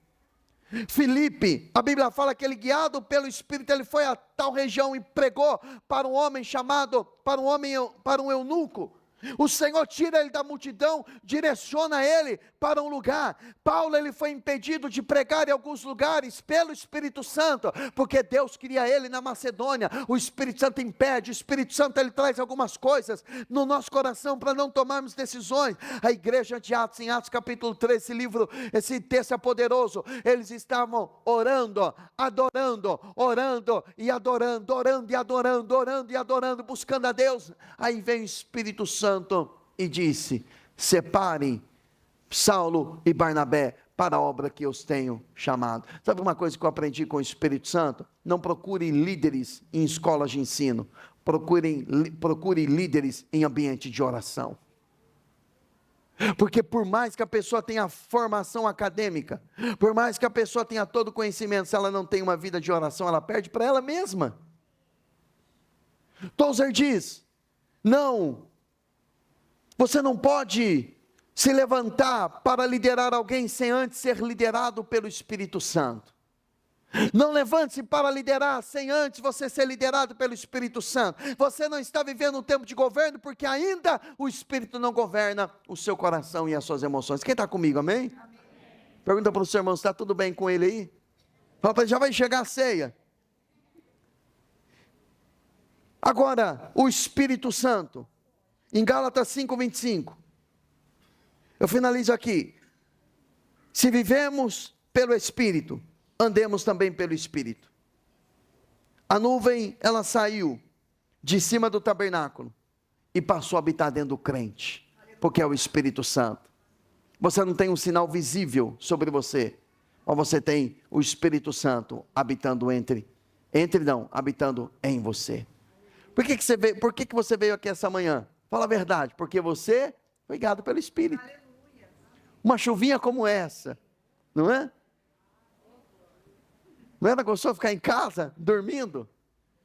Filipe, a Bíblia fala que ele, guiado pelo Espírito, ele foi a tal região e pregou para um homem chamado, para um eunuco, O Senhor tira ele da multidão, direciona ele para um lugar. Paulo, ele foi impedido de pregar em alguns lugares pelo Espírito Santo, porque Deus queria ele na Macedônia. O Espírito Santo impede, o Espírito Santo ele traz algumas coisas no nosso coração para não tomarmos decisões. A igreja de Atos, em Atos capítulo 3, esse livro, esse texto é poderoso. Eles estavam orando, adorando, orando e adorando, orando e adorando, orando e adorando, buscando a Deus. Aí vem o Espírito Santo e disse: separem Saulo e Barnabé para a obra que eu os tenho chamado. Sabe uma coisa que eu aprendi com o Espírito Santo? Não procure líderes em escolas de ensino, procure líderes em ambiente de oração. Porque por mais que a pessoa tenha formação acadêmica, por mais que a pessoa tenha todo o conhecimento, se ela não tem uma vida de oração, ela perde para ela mesma. Tozer diz: não, você não pode se levantar para liderar alguém sem antes ser liderado pelo Espírito Santo. Não levante-se para liderar sem antes você ser liderado pelo Espírito Santo. Você não está vivendo um tempo de governo porque ainda o Espírito não governa o seu coração e as suas emoções. Quem está comigo, amém? Amém. Pergunta para o seu irmão, está tudo bem com ele aí? Fala para ele, já vai chegar a ceia. Agora, o Espírito Santo, em Gálatas 5:25, eu finalizo aqui: se vivemos pelo Espírito, andemos também pelo Espírito. A nuvem, ela saiu de cima do tabernáculo e passou a habitar dentro do crente, porque é o Espírito Santo. Você não tem um sinal visível sobre você, mas você tem o Espírito Santo habitando habitando em você. Por que você veio aqui essa manhã? Fala a verdade, porque você foi guiado pelo Espírito. Uma chuvinha como essa, não é? Não era gostoso ficar em casa, dormindo?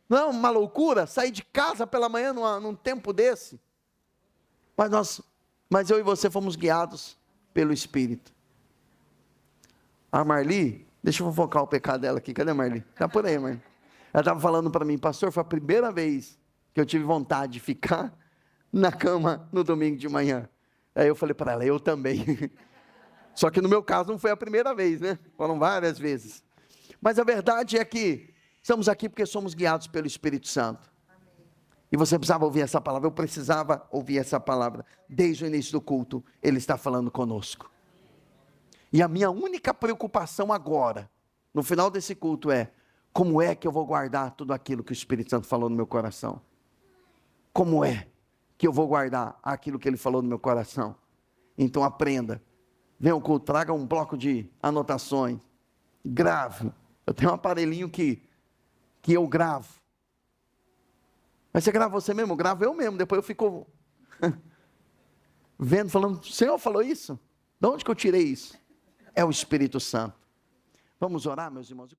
Não é uma loucura sair de casa pela manhã num tempo desse? Mas eu e você fomos guiados pelo Espírito. A Marli, deixa eu fofocar o pecado dela aqui, cadê a Marli? Está por aí, Marli. Ela estava falando para mim, pastor, foi a primeira vez que eu tive vontade de ficar na cama no domingo de manhã. Aí eu falei para ela, eu também. Só que no meu caso não foi a primeira vez, né? Foram várias vezes. Mas a verdade é que estamos aqui porque somos guiados pelo Espírito Santo. Amém. E você precisava ouvir essa palavra, eu precisava ouvir essa palavra. Desde o início do culto, Ele está falando conosco. E a minha única preocupação agora, no final desse culto é, como é que eu vou guardar tudo aquilo que o Espírito Santo falou no meu coração? Como é que eu vou guardar aquilo que Ele falou no meu coração? Então aprenda. Venha ao culto, traga um bloco de anotações. Grave. Eu tenho um aparelhinho que eu gravo. Mas você grava você mesmo? Eu gravo eu mesmo. Depois eu fico vendo, falando, o Senhor falou isso? De onde que eu tirei isso? É o Espírito Santo. Vamos orar, meus irmãos?